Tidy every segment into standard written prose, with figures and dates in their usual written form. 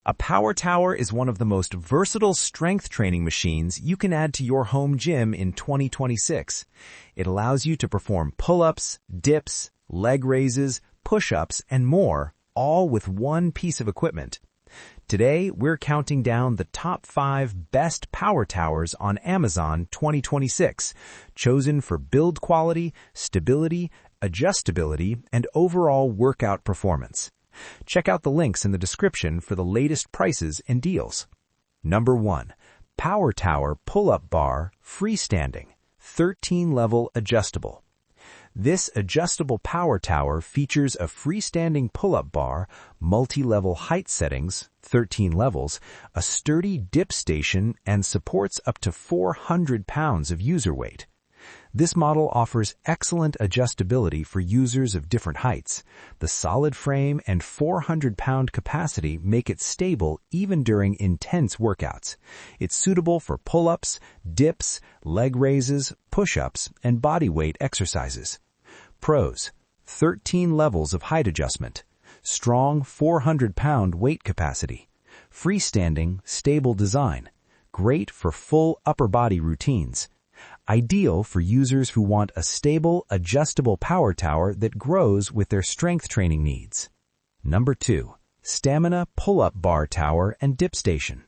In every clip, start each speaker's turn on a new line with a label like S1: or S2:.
S1: A power tower is one of the most versatile strength training machines you can add to your home gym in 2026. It allows you to perform pull-ups, dips, leg raises, push-ups, and more, all with one piece of equipment. Today, we're counting down the top 5 best power towers on Amazon 2026, chosen for build quality, stability, adjustability, and overall workout performance. Check out the links in the description for the latest prices and deals. Number 1. Power Tower Pull-Up Bar Freestanding, 13-level adjustable. This adjustable power tower features a freestanding pull-up bar, multi-level height settings, 13 levels, a sturdy dip station, and supports up to 400 pounds of user weight. This model offers excellent adjustability for users of different heights. The solid frame and 400-pound capacity make it stable even during intense workouts. It's suitable for pull-ups, dips, leg raises, push-ups, and body weight exercises. Pros: 13 levels of height adjustment, strong 400-pound weight capacity, freestanding, stable design, great for full upper body routines. Ideal for users who want a stable, adjustable power tower that grows with their strength training needs. Number 2. Stamina Pull-Up Bar Tower and Dip Station.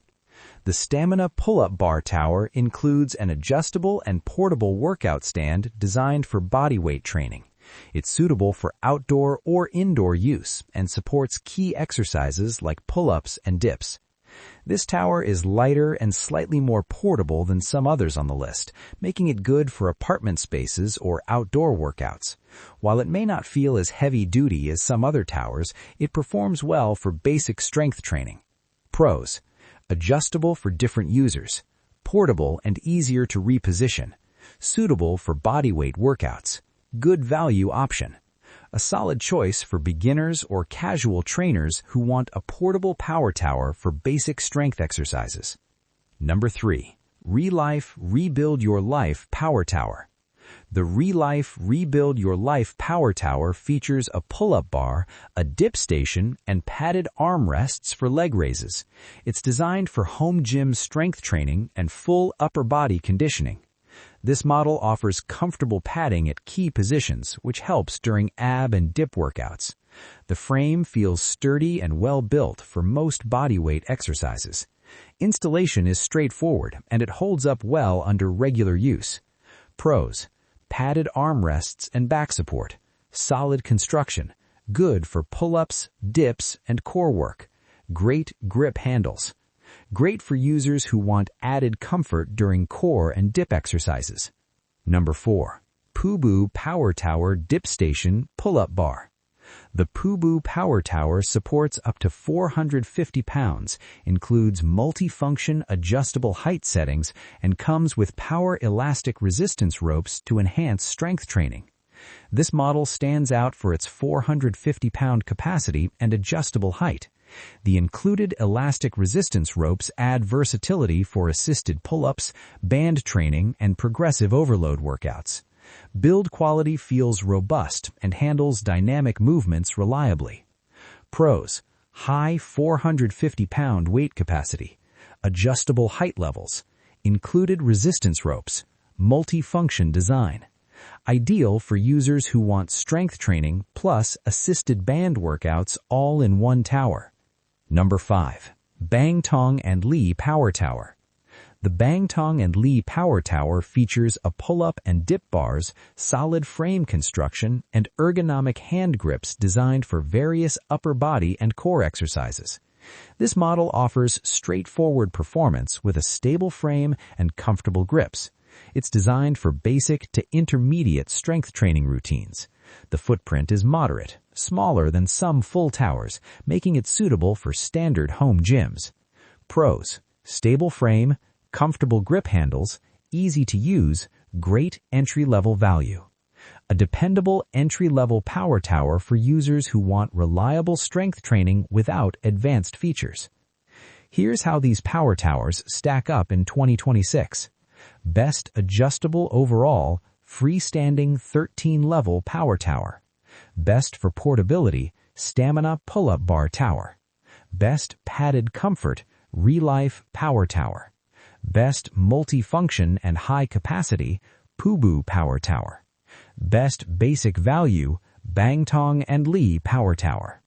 S1: The Stamina Pull-Up Bar Tower includes an adjustable and portable workout stand designed for body weight training. It's suitable for outdoor or indoor use and supports key exercises like pull-ups and dips. This tower is lighter and slightly more portable than some others on the list, making it good for apartment spaces or outdoor workouts. While it may not feel as heavy-duty as some other towers, it performs well for basic strength training. Pros: adjustable for different users, portable and easier to reposition, suitable for bodyweight workouts, good value option. A solid choice for beginners or casual trainers who want a portable power tower for basic strength exercises. Number 3. RELIFE Rebuild Your Life Power Tower. The RELIFE Rebuild Your Life Power Tower features a pull-up bar, a dip station, and padded armrests for leg raises. It's designed for home gym strength training and full upper body conditioning. This model offers comfortable padding at key positions, which helps during ab and dip workouts. The frame feels sturdy and well-built for most bodyweight exercises. Installation is straightforward, and it holds up well under regular use. Pros: padded armrests and back support, solid construction, good for pull-ups, dips, and core work, great grip handles. Great for users who want added comfort during core and dip exercises. Number 4. Pooboo Power Tower Dip Station Pull-Up Bar. The Pooboo Power Tower supports up to 450 pounds, includes multifunction adjustable height settings, and comes with power elastic resistance ropes to enhance strength training. This model stands out for its 450-pound capacity and adjustable height. The included elastic resistance ropes add versatility for assisted pull-ups, band training, and progressive overload workouts. Build quality feels robust and handles dynamic movements reliably. Pros: high 450-pound weight capacity, adjustable height levels, included resistance ropes, multi-function design. Ideal for users who want strength training plus assisted band workouts all in one tower. Number 5. BangTong&Li Power Tower. The BangTong&Li Power Tower features a pull-up and dip bars, solid frame construction, and ergonomic hand grips designed for various upper body and core exercises. This model offers straightforward performance with a stable frame and comfortable grips. It's designed for basic to intermediate strength training routines. The footprint is moderate, smaller than some full towers, making it suitable for standard home gyms. Pros: stable frame, comfortable grip handles, easy to use, great entry-level value. A dependable entry-level power tower for users who want reliable strength training without advanced features. Here's how these power towers stack up in 2026. Best adjustable overall, freestanding 13-level power tower. Best for portability, Stamina Pull-Up Bar Tower. Best padded comfort, RELIFE Power Tower. Best multifunction and high capacity, Pooboo Power Tower. Best basic value, BangTong&Li Power Tower.